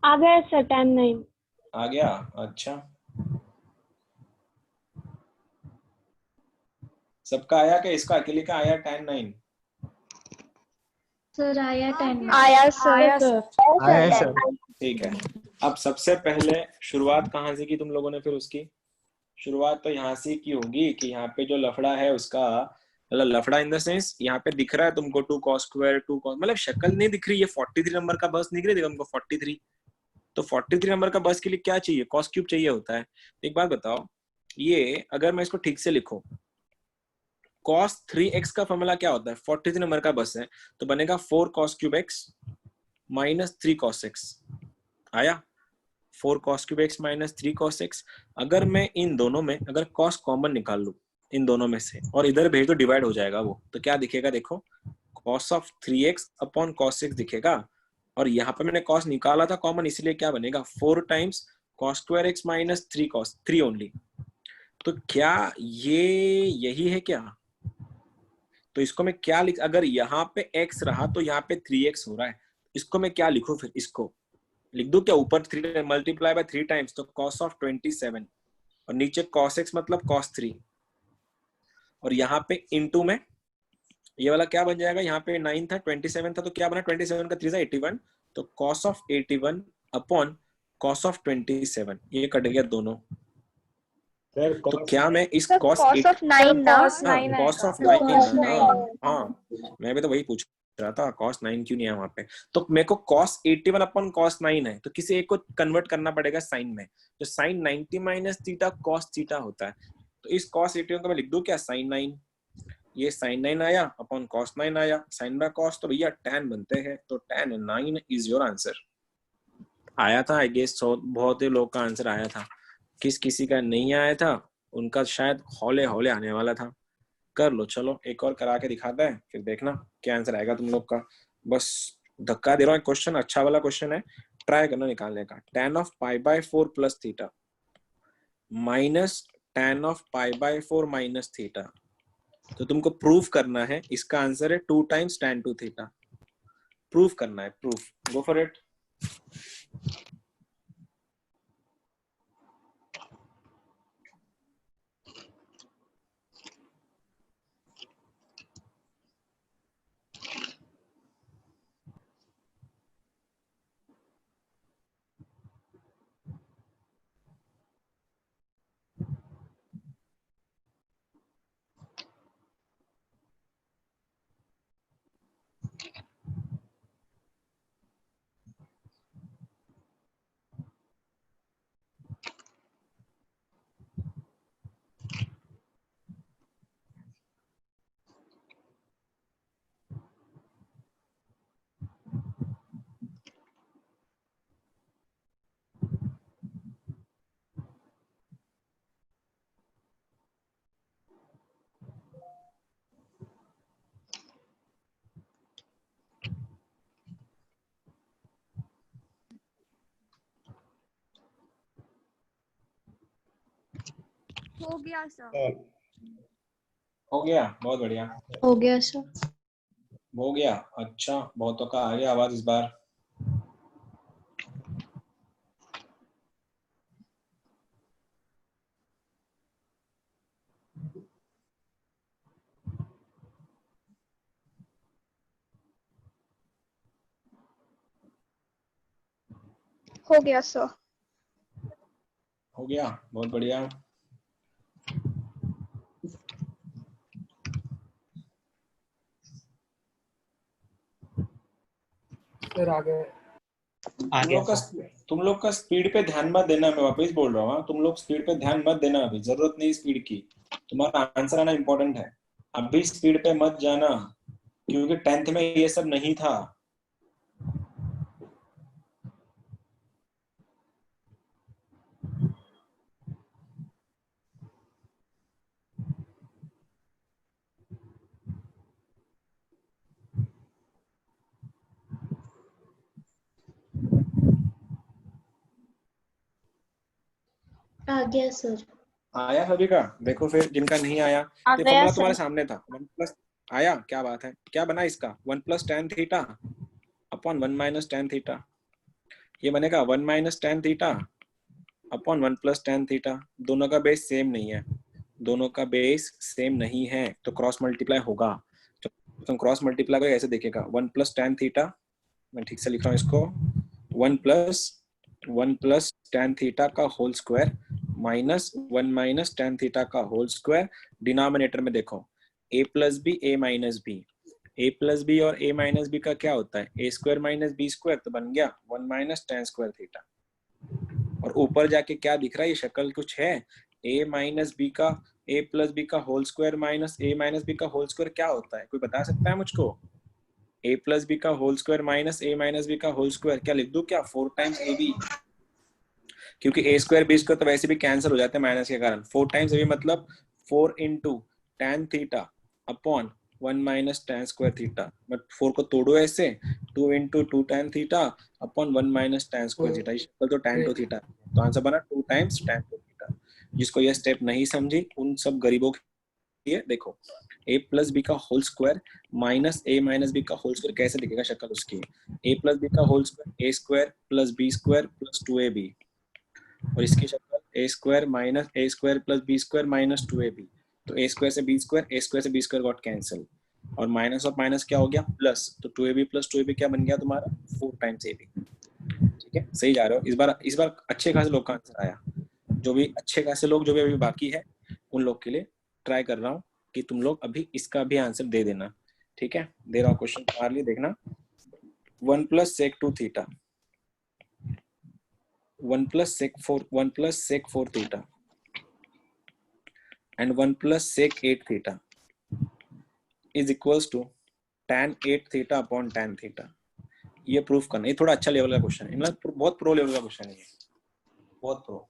आ गया सर tan 9। आ गया, अच्छा। सबका आया क्या? इसका अकेले का आया tan 9? सर आया 10। आया सर। आया सर। ठीक है। अब सबसे पहले शुरुआत कहाँ से की तुम लोगों ने? फिर उसकी शुरुआत तो यहाँ से की होगी कि यहाँ पे जो लफड़ा है उसका, मतलब लफड़ा इन द सेंस यहाँ पे दिख रहा है तुमको 2 cos स्क्वायर 2 cos, मतलब शक्ल नहीं दिख रही है। 43 नंबर का बस दिख रही है तुमको 43। तो 43 नंबर का बस के लिए क्या चाहिए? cos क्यूब चाहिए होता है। एक बात बताओ, ये अगर मैं इसको ठीक से लिखूं, cos 3x का फॉर्मूला क्या होता है? 43 नंबर का बस है तो बनेगा 4 cos cube x minus 3 cos x। आया 4 cos cube x minus 3 cos x। अगर मैं इन दोनों में अगर cos कॉमन निकाल लूं इन दोनों में से और इधर भेज तो डिवाइड हो जाएगा वो, तो क्या दिखेगा? देखो cos of 3x upon cos x दिखेगा। और यहाँ पे मैंने cos निकाला था कॉमन, इसलिए क्या बनेगा? 4 times cos square x minus 3 cos 3 only. तो क्या ये यही है क्या? तो इसको मैं क्या लिख, अगर यहाँ पे x रहा तो यहाँ पे 3x हो रहा है, इसको मैं क्या लिखूं? फिर इसको लिख दूं क्या? ऊपर 3 मल्टीप्लाई बाय 3 टाइम्स तो cos ऑफ 27 और नीचे cos x मतलब cos 3, और यहाँ पे इनटू में ये वाला क्या बन जाएगा? यहाँ पे 9 था 27 था तो क्या बना? 27 का 3 था 81, तो cos of 81 upon cos of 27, ये कट गया दोनों। तो क्या मैं इस cos ऑफ 9 ना। cos ऑफ तो 9 cos ना? 9। हाँ, मैं भी तो वही पूछ रहा था, cos 9 क्यों नहीं है वहां पे? तो मेरे को cos 81 अपॉन cos 9 है, तो किसी एक को कन्वर्ट करना पड़ेगा साइन में। तो sine 90 minus theta cos theta होता है। तो इस cos 81 को मैं लिख दूं क्या? साइन 9। ये साइन 9 आया अपॉन cos 9 आया, साइन बाय cos तो भैया tan बनते हैं, तो tan 9 इज योर आंसर। आया था आई गेस, बहुत ही लोग का आंसर आया था। किसी का नहीं आया था उनका शायद हौले हौले आने वाला था। कर लो, चलो एक और करा के दिखाते हैं, फिर देखना क्या आंसर आएगा तुम लोग का। बस धक्का दे रहा हूँ, क्वेश्चन अच्छा वाला क्वेश्चन है, ट्राई करना निकालने का। tan of pi by 4 plus theta minus tan of pi by 4 minus theta. तो तुमको प्रूफ करना है, इसका आंसर है 2 टाइम्स tan 2 थीटा। प्रूफ करना है, प्रूफ, गो फॉर इट। हो गया सर। हो गया, बहुत बढ़िया, हो गया सर। हो गया। अच्छा, बहुतों का आ गया आवाज इस बार। हो गया सर। हो गया, बहुत बढ़िया। सर आ गए। तुम लोग का स्पीड पे ध्यान मत देना, मैं वापस बोल रहा हूँ, तुम लोग स्पीड पे ध्यान मत देना, अभी जरूरत नहीं स्पीड की। तुम्हारा आंसर आना इम्पोर्टेंट है, अभी स्पीड पे मत जाना, क्योंकि 10th में ये सब नहीं था। गया सर। आया सभी का? देखो फिर जिनका नहीं आया, आ ये गया फॉर्मूला सर। तुम्हारे सामने था। 1 प्लस आया, क्या बात है, क्या बना इसका? 1 plus tan theta upon 1 minus tan theta. ये बनेगा 1 minus tan theta upon 1 plus tan theta. दोनों का बेस सेम नहीं है, दोनों का बेस सेम नहीं है, तो क्रॉस मल्टीप्लाई होगा। तो तुम क्रॉस मल्टीप्लाई करोगे ऐसे दिखेगा, 1 प्लस टेन थीटा, मैं ठीक से लिख रहा हूँ इसको, 1 प्लस टेन थीटा का whole square minus 1 minus tan theta का होल स्क्वायर। डिनोमिनेटर में देखो a plus b, a minus b. a plus b और a माइनस बी का क्या होता है? a square minus b square, तो बन गया 1 माइनस टेन स्क्वायर थीटा। और ऊपर जाके क्या दिख रहा है? ये शक्ल कुछ है, a माइनस बी का, a प्लस बी का whole square minus a minus b का होल स्क्वायर क्या होता है? कोई बता सकता है मुझको? a प्लस बी का whole square minus a minus b का होल स्क्वायर, क्या लिख दूं क्या? 4 टाइम्स ab, क्योंकि a स्क्वायर बी स्क्वायर तो वैसे भी कैंसिल हो जाते हैं माइनस के कारण। 4 टाइम्स ab मतलब 4 into tan theta upon 1 minus ten square theta. But 4 को तोड़ो ऐसे, 2 into two tan theta upon 1 minus ten square theta, तो टेन टू थीटा। तो आंसर बना 2 टाइम्स टेन टू थीटा। जिसको ये स्टेप नहीं समझी उन सब गरीबों के लिए देखो, a प्लस बी का whole square minus a minus b का होल स्क्वायर कैसे दिखेगा शक्ल उसकी? a प्लस बी का whole square a square plus b square plus 2ab, और इसकी शक्ल a square minus a square plus b square minus 2ab। तो a स्क्वायर से b स्क्वायर, a स्क्वायर से b स्क्वायर गॉट कैंसिल, और minus of minus क्या हो गया? प्लस। तो 2ab प्लस 2ab क्या बन गया तुम्हारा? 4 टाइम्स ab। ठीक है, सही जा रहे हो। इस बार अच्छे खासे लोग का आंसर आया। जो भी अच्छे खासे लोग जो भी अभी बाकी है उन लोग के लिए ट्राई कर रहा हूँ कि तुम लोग अभी इसका भी आंसर दे देना। ठीक है, दे रहा हूँ क्वेश्चन तुम्हारे लिए, देखना। 1 plus sec 2 theta, 1 plus sec 4 theta and 1 plus sec 8 theta is equals to tan 8 theta upon tan theta. ये प्रूफ करना, ये थोड़ा अच्छा लेवल का क्वेश्चन है, मतलब बहुत प्रो लेवल का क्वेश्चन है ये, बहुत प्रो।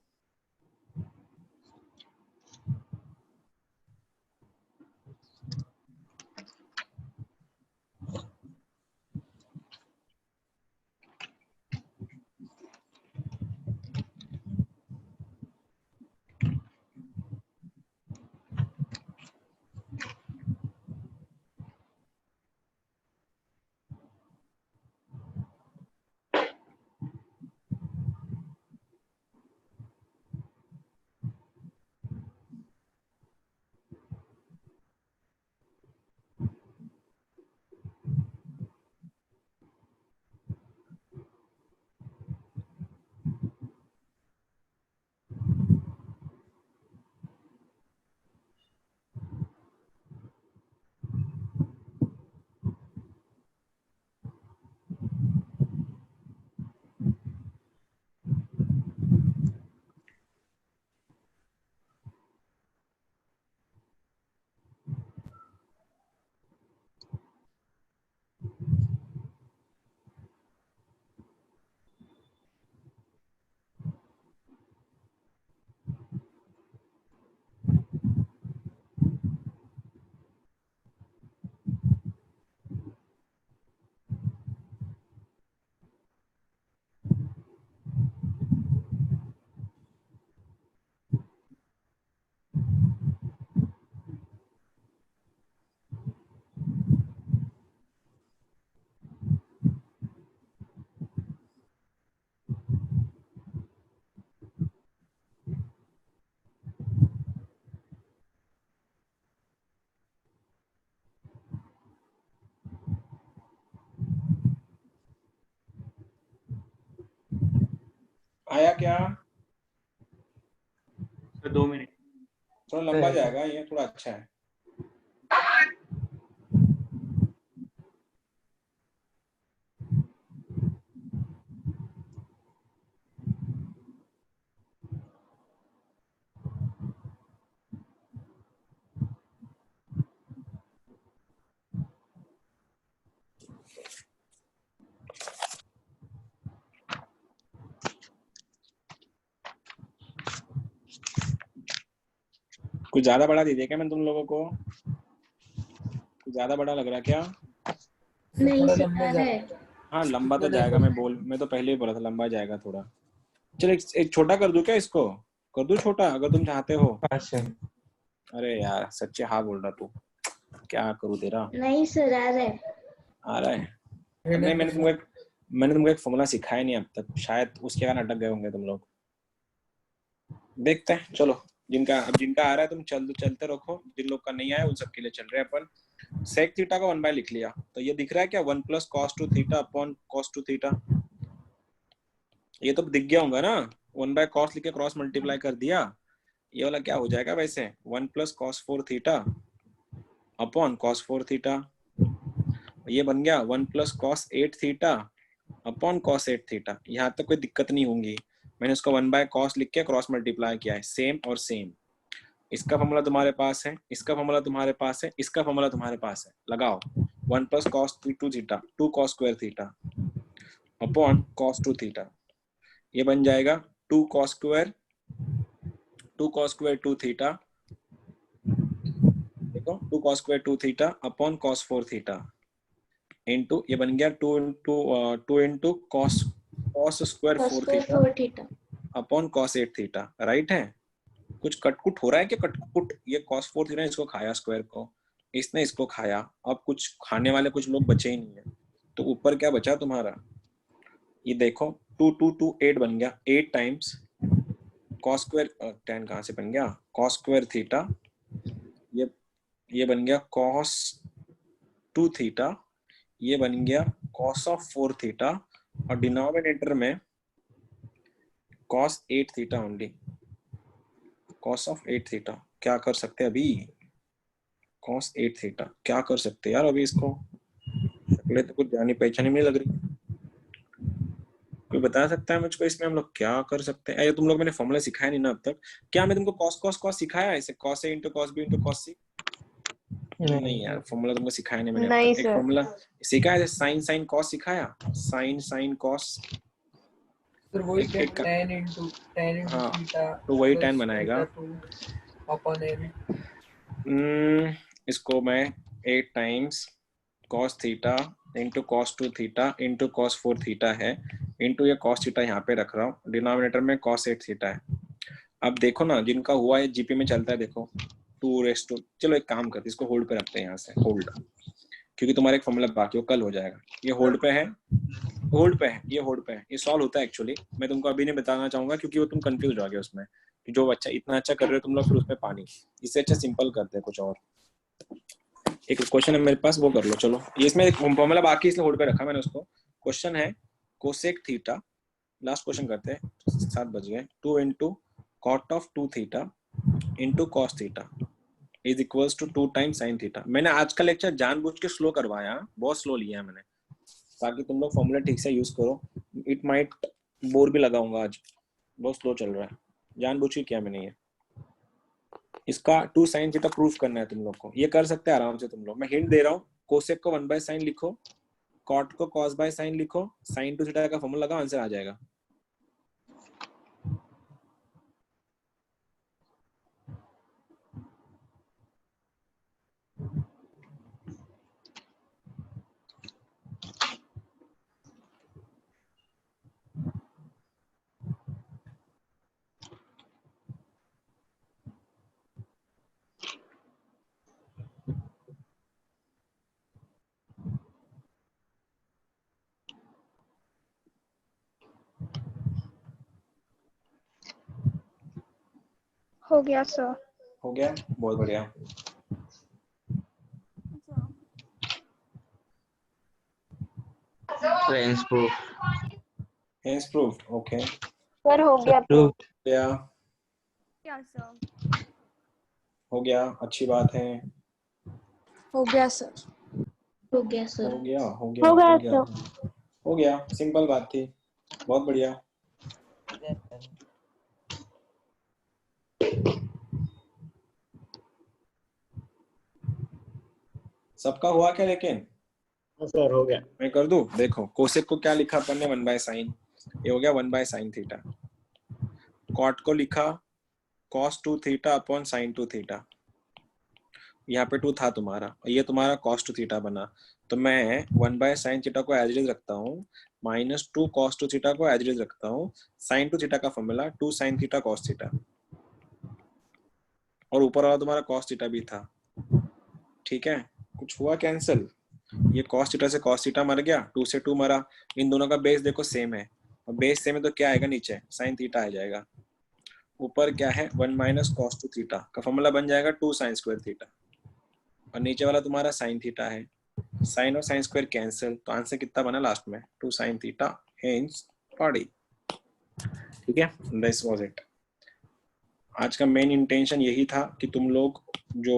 आया क्या? Sir 2 minute. थोड़ा लंबा जाएगा ये, थोड़ा अच्छा है। कुछ ज्यादा बड़ा दे दिया क्या मैं तुम लोगों को? कुछ ज्यादा बड़ा लग रहा क्या? नहीं सर है। हाँ लंबा तो जाएगा, मैं तो पहले ही बोला था लंबा जाएगा थोड़ा। चलो एक छोटा कर दूं क्या इसको? कर दूं छोटा अगर तुम चाहते हो? हाँ सर। अरे यार सच्चे हाँ बोल रहा तू, क्या करूँ तेरा? नहीं सर, आ रहा है। आ रहा है? नहीं, मैंने तुमको एक फॉर्मूला सिखाया नहीं अब तक, शायद उसके कारण अटक गए होंगे तुम लोग। देखते हैं, चलो जिनका आ रहा है तुम चलते रखो, जिन लोग का नहीं आया उन सबके लिए चल रहे हैं अपन। सेक थीटा को 1 बाय लिख लिया, तो ये दिख रहा है क्या 1 plus cos two theta upon cos two theta. ये तो दिख गया होगा ना, 1 बाय कॉस लिख के क्रॉस मल्टीप्लाई कर दिया, ये वाला क्या हो जाएगा वैसे 1 plus cos 4 theta upon cos 4 theta. ये बन गया 1 plus cos 8 theta upon cos 8 theta. यहाँ तक कोई दिक्कत नहीं होंगी, मैंने उसको 1 बाय कॉस लिख के क्रॉस मल्टीप्लाई किया है, सेम और सेम। इसका फॉर्मूला तुम्हारे पास है, इसका फॉर्मूला तुम्हारे पास है, इसका फॉर्मूला तुम्हारे पास है, लगाओ 1 plus cos 2 theta 2 cos square theta upon cos 2 theta. ये बन जाएगा 2 कॉस स्क्वायर 2 थीटा, देखो 2 cos square 2 theta upon cos 4 theta into, ये बन गया 2 into cos square 4 theta upon cos 8 theta. Right है? कुछ कटकुट हो रहा है क्या? कटकुट, ये cos 4 थीटा इसको खाया स्क्वायर को, इसने इसको खाया, अब कुछ खाने वाले कुछ लोग बचे ही नहीं है, तो ऊपर क्या बचा तुम्हारा? ये देखो 2 2 2 8 बन गया, 8 टाइम्स cos स्क्वायर 10 कहाँ से बन गया cos स्क्वायर थीटा, ये बन गया cos 2 थीटा, ये बन गया cos ऑफ 4 थीटा, और डिनोमिनेटर में cos 8 theta only, cos of 8 theta. क्या कर सकते हैं अभी? cos 8 थीटा क्या कर सकते हैं यार अभी? इसको शक्लें तो कुछ जानी पहचानी नहीं लग रही, कोई बता सकता है मुझको इसमें हम लोग क्या कर सकते हैं? तुम लोग मैंने फॉर्मूला सिखाया नहीं ना अब तक, क्या मैं तुमको cos cos cos सिखाया है? ऐसे cos a into cos b into cos c? नहीं यार, फॉर्मूला तुमको सिखाया नहीं मैंने अब तक। एक फॉर्मूला सिखाया है sin sin cos सिखाया, sin sin cos, सर वही tan into हाँ theta तो वही plus tan बनाएगा। theta 2 upon n। इसको मैं 8 times cos theta into cos 2 theta into cos 4 theta है इंटू ये cos थीटा यहाँ पे रख रहा हूँ, डिनोमिनेटर में cos 8 थीटा है। अब देखो ना, जिनका हुआ है जीपी में चलता है, देखो 2 रेस टू, चलो एक काम करते, इसको होल्ड पे रखते हैं यहाँ से, होल्ड, क्योंकि तुम्हारा एक फॉर्मूला बाकी, वो कल हो जाएगा। ये होल्ड पे है, होल्ड पे है, ये होल्ड पे है, ये सॉल्व होता है एक्चुअली, मैं तुमको अभी नहीं बताना चाहूंगा क्योंकि वो तुम कंफ्यूज हो गए उसमें, जो अच्छा इतना अच्छा कर रहे हो तुम लोग, फिर उसमें पानी, इससे अच्छा सिंपल करते हैं कुछ और। एक क्वेश्चन है मेरे पास, वो कर लो। चलो ये इसमें एक फॉर्मूला बाकी इसलिए होल्ड पे रखा मैंने उसको। क्वेश्चन है कोसेक थीटा, लास्ट क्वेश्चन करते हैं, 7 बज गए, 2 into cot of 2 theta into cos theta is equals to 2 times sine theta. मैंने आज का लेक्चर जानबूझ के स्लो करवाया, बहुत स्लो लिया मैंने, ताकि तुम लोग फॉर्मूला ठीक से यूज करो। इट माइट बोर भी लगाऊंगा आज, बहुत स्लो चल रहा है, जानबूझ के किया मैंने ये। इसका 2 साइन थीटा प्रूफ करना है तुम लोग को, ये कर सकते हैं आराम से तुम लोग। मैं हिंट दे रहा हूँ, कोसेक को 1 बाय साइन लिखो, कॉट को कॉस बाय साइन लिखो, साइन 2 थीटा का फॉर्मूला लगाओ, आंसर आ जाएगा। हो गया सर। हो गया, बहुत बढ़िया। Hence proof. Hence proved, okay, sir हो गया तो। गया, क्या सर? हो गया, अच्छी बात है, हो गया सर। हो गया सर। हो गया, हो गया, हो गया हो गया, हो गया, सिंपल बात थी, बहुत बढ़िया। सबका हुआ क्या लेकिन? सर हो गया। मैं कर दूं? देखो कोसेक को क्या लिखा अपन ने, 1 बाय साइन, ये हो गया 1 बाय साइन थीटा। कॉट को लिखा cos 2 theta upon sine 2 theta, यहाँ पे 2 था तुम्हारा, ये तुम्हारा cos 2 थीटा बना, तो मैं 1 बाय साइन थीटा को एज इट इज रखता हूँ, -2 cos 2 थीटा को एज इट इज रखता हूँ, साइन 2 थीटा का formula 2 sine theta cos theta, और ऊपर वाला तुम्हारा cos थीटा भी था, ठीक है। कुछ हुआ कैंसिल, ये cos थीटा से cos थीटा मर गया, 2 से 2 मरा, इन दोनों का बेस देखो सेम है, और बेस सेम है तो क्या आएगा नीचे, sin थीटा आ जाएगा, ऊपर क्या है 1 माइनस cos टू थीटा का फॉर्मूला बन जाएगा 2 sin स्क्वायर थीटा, और नीचे वाला तुम्हारा sin थीटा है, sin और sin स्क्वायर कैंसिल, तो आंसर कितना बना लास्ट में 2 sin थीटा, हेंस बॉडी। ठीक है, दिस वाज इट। आज का मेन इंटेंशन यही था कि तुम लोग जो